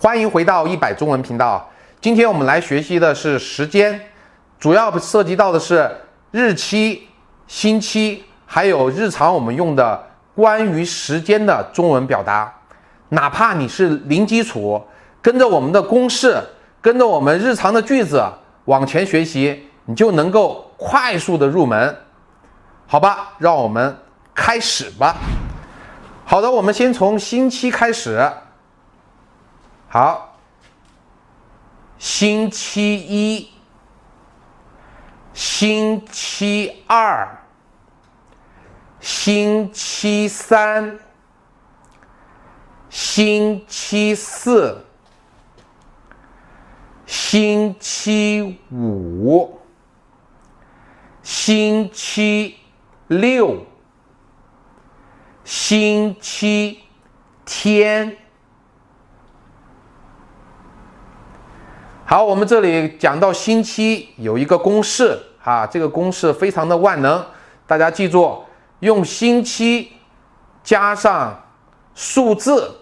欢迎回到100中文频道。今天我们来学习的是时间，主要涉及到的是日期、星期，还有日常我们用的关于时间的中文表达。哪怕你是零基础，跟着我们的公式，跟着我们日常的句子往前学习，你就能够快速的入门。好吧，让我们开始吧。好的，我们先从星期开始。好，星期一、星期二、星期三、星期四、星期五、星期六、星期天。好，我们这里讲到星期有一个公式这个公式非常的万能，大家记住，用星期加上数字，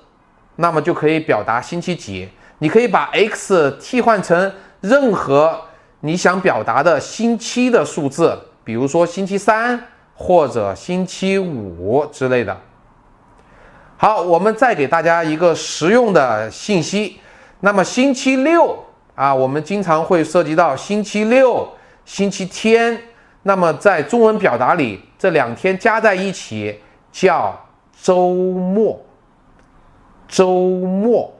那么就可以表达星期几。你可以把 x 替换成任何你想表达的星期的数字，比如说星期三或者星期五之类的。好，我们再给大家一个实用的信息。那么星期六我们经常会涉及到星期六、星期天。那么在中文表达里，这两天加在一起叫周末。周末。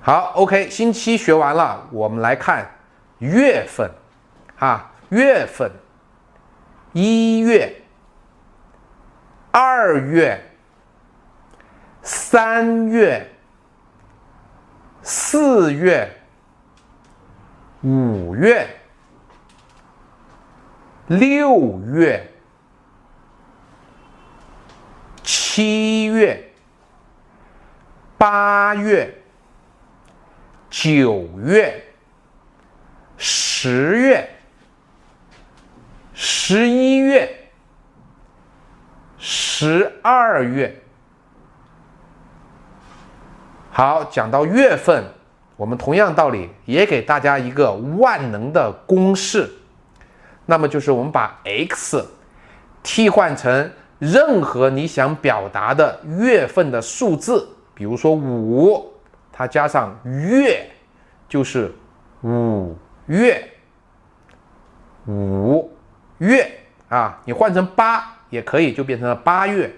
好 ，OK， 星期学完了，我们来看月份。月份：1月、2月、3月、4月、5月、6月、7月、8月、9月、10月、11月、12月。好，讲到月份，我们同样道理也给大家一个万能的公式，那么就是我们把 x 替换成任何你想表达的月份的数字，比如说5，它加上月就是5月。5月你换成8也可以，就变成了8月。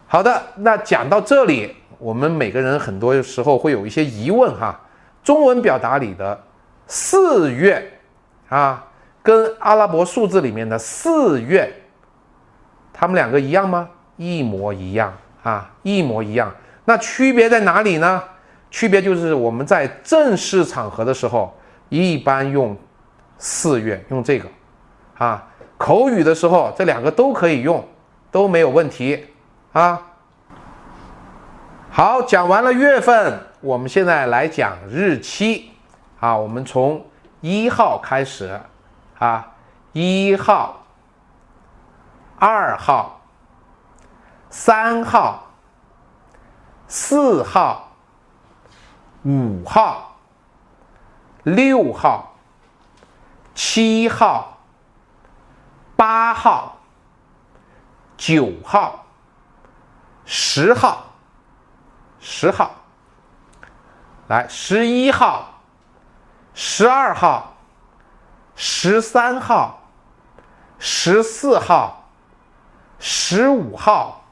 好的，那讲到这里，我们每个人很多时候会有一些疑问中文表达里的4月跟阿拉伯数字里面的4月，它们两个一样吗？一模一样一模一样。那区别在哪里呢？区别就是我们在正式场合的时候一般用4月，用这个口语的时候这两个都可以用，都没有问题好，讲完了月份，我们现在来讲日期我们从1号开始1号、2号、3号、4号、5号、6号、7号、8号、9号、10号。来11号、12号、13号、14号、15号、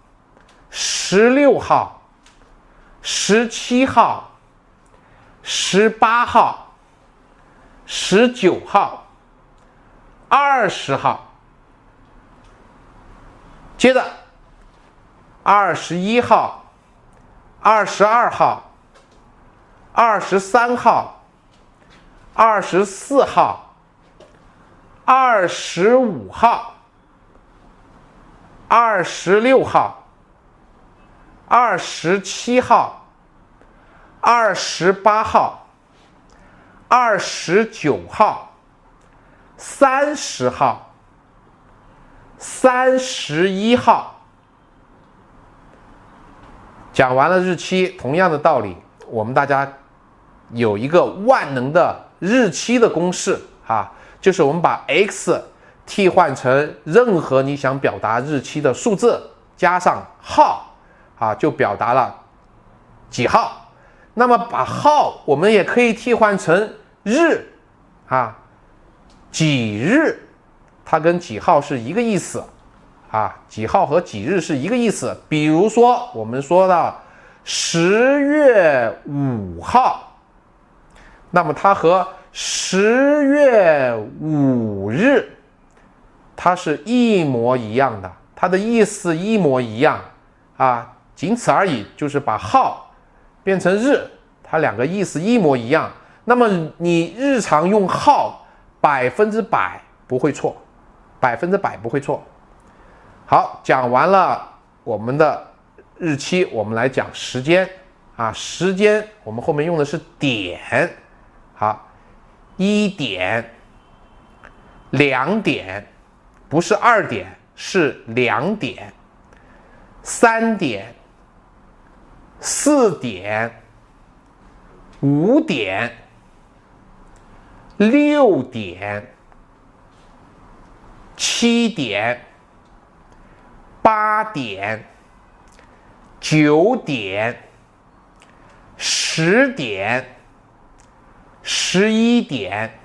16号、17号、18号、19号、20号。接着21号、22号、23号、24号、25号、26号、27号、28号、29号、30号、31号。讲完了日期，同样的道理，我们大家有一个万能的日期的公式啊，就是我们把 x 替换成任何你想表达日期的数字，加上号啊，就表达了几号。那么把号我们也可以替换成日啊，几日，它跟几号是一个意思啊，几号和几日是一个意思。比如说我们说到10月5号，那么它和10月5日它是一模一样的，它的意思一模一样啊，仅此而已，就是把号变成日，它两个意思一模一样。那么你日常用号100%不会错，100%不会错。好，讲完了我们的日期，我们来讲时间啊。时间我们后面用的是点，好，1点、2点，不是2点，是2点、3点、4点、5点、6点、7点、8点、9点、10点、11点。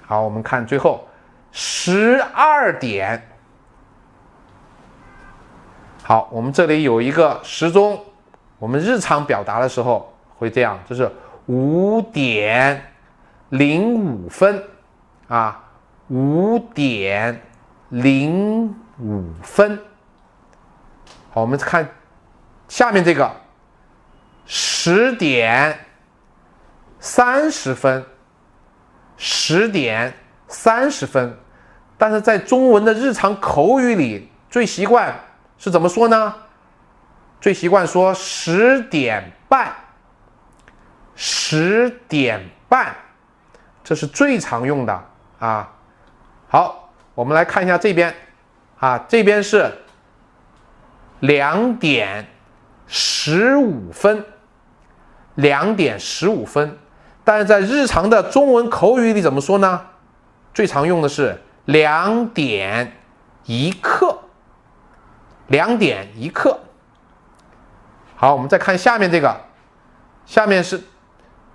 好，我们看最后12点。好，我们这里有一个时钟，我们日常表达的时候会这样，就是5点05分啊，5点05分。好，我们看下面这个10点30分，10点30分。但是在中文的日常口语里，最习惯是怎么说呢？最习惯说10点半，10点半，这是最常用的啊。好，我们来看一下这边啊，这边是2点15分，2点15分。但是在日常的中文口语里怎么说呢？最常用的是2点1刻，2点1刻。好，我们再看下面这个，下面是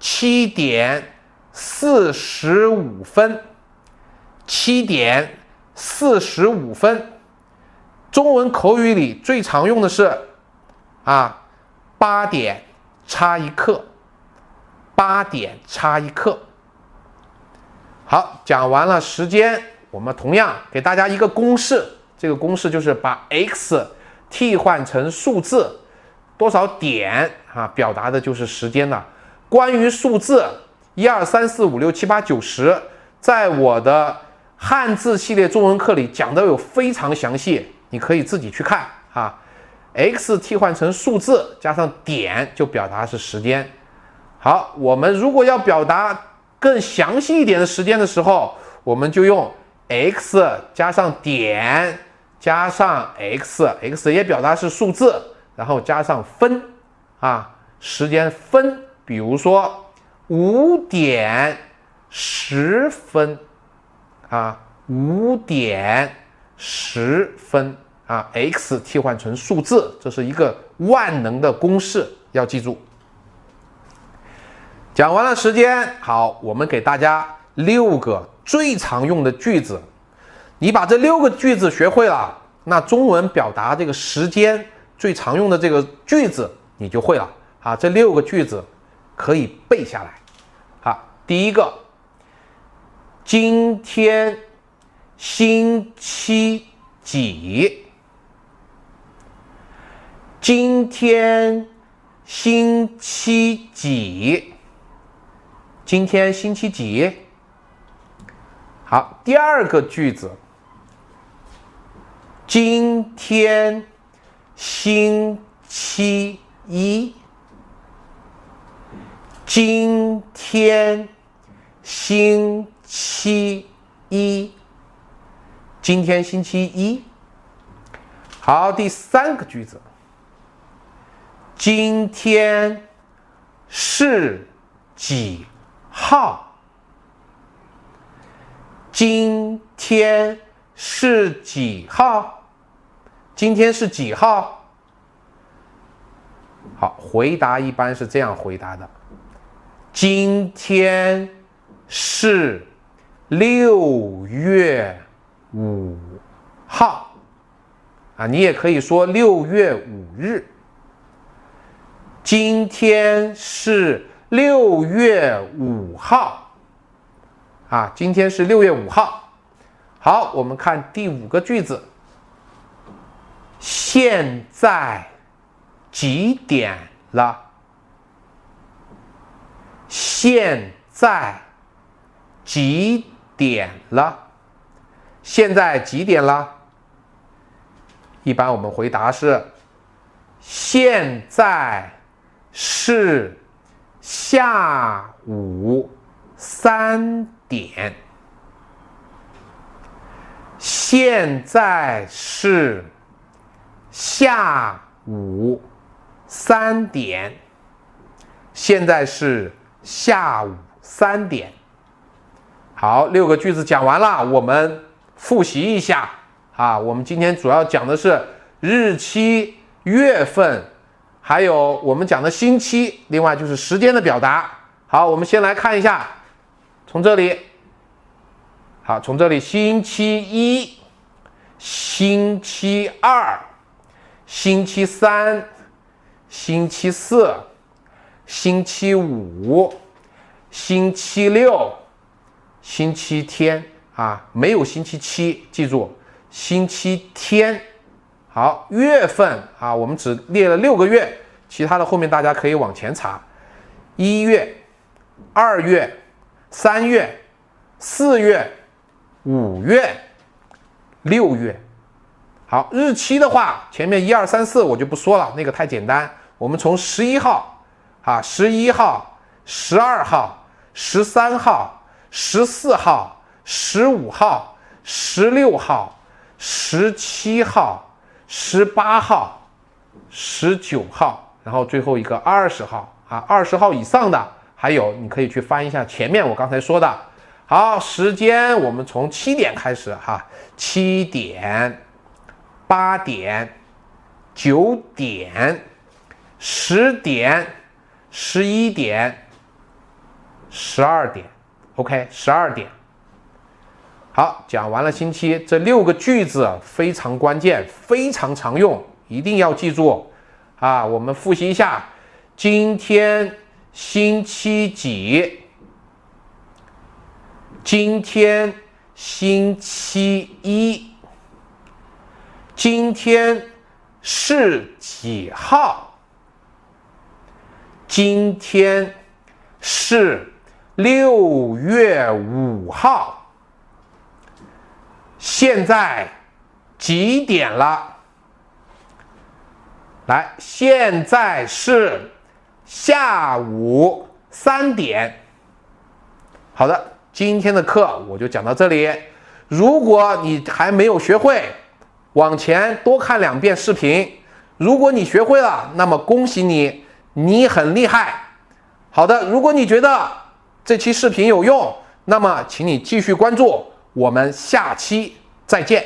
7点45分，7点45分。中文口语里最常用的是8点差1刻，8点差1刻。好，讲完了时间，我们同样给大家一个公式，这个公式就是把 x 替换成数字多少点啊，表达的就是时间了。关于数字1、2、3、4、5、6、7、8、9、10，在我的汉字系列中文课里讲的有非常详细，你可以自己去看啊。x 替换成数字加上点就表达是时间。好，我们如果要表达更详细一点的时间的时候，我们就用 x 加上点加上 x 也表达是数字，然后加上分啊，时间分。比如说5点10分啊，5点10分啊 ，x 替换成数字，这是一个万能的公式，要记住。讲完了时间，好，我们给大家6个最常用的句子。你把这6个句子学会了，那中文表达这个时间最常用的这个句子你就会了啊。这6个句子可以背下来。好，第一个，今天星期几？今天星期几？今天星期几？好，第二个句子，今天星期一。今天星期一。今天星期一。好，第三个句子，今天是几号？今天是几号？今天是几号？好，回答一般是这样回答的：今天是6月5号。你也可以说6月5日。今天是6月5号。今天是6月5号。好，我们看第5个句子。现在几点了？现在几点了？现在几点了？一般我们回答是：现在是下午3点。现在是下午3点。现在是下午3点。好，6个句子讲完了，我们复习一下。我们今天主要讲的是日期、月份，还有我们讲的星期，另外就是时间的表达。好，我们先来看一下，从这里，星期一、星期二、星期三、星期四、星期五、星期六、星期天没有星期七，记住。星期天。好，月份我们只列了6个月，其他的后面大家可以往前查。1月、2月、3月、4月、5月、6月。好，日期的话，前面1、2、3、4我就不说了，那个太简单。我们从11号11号、12号、13号、14号、15号、16号、17号、18号、19号，然后最后一个20号20号以上的，还有你可以去翻一下前面我刚才说的。好，时间我们从7点开始7点、8点、9点、10点、11点、12点。OK， 12点。好，讲完了星期，这6个句子非常关键，非常常用，一定要记住我们复习一下：今天星期几？今天星期一。今天是几号？今天是6月5号。现在几点了？来，现在是下午3点。好的，今天的课我就讲到这里。如果你还没有学会，往前多看2遍视频。如果你学会了，那么恭喜你，你很厉害。好的，如果你觉得这期视频有用，那么请你继续关注。我们下期再见。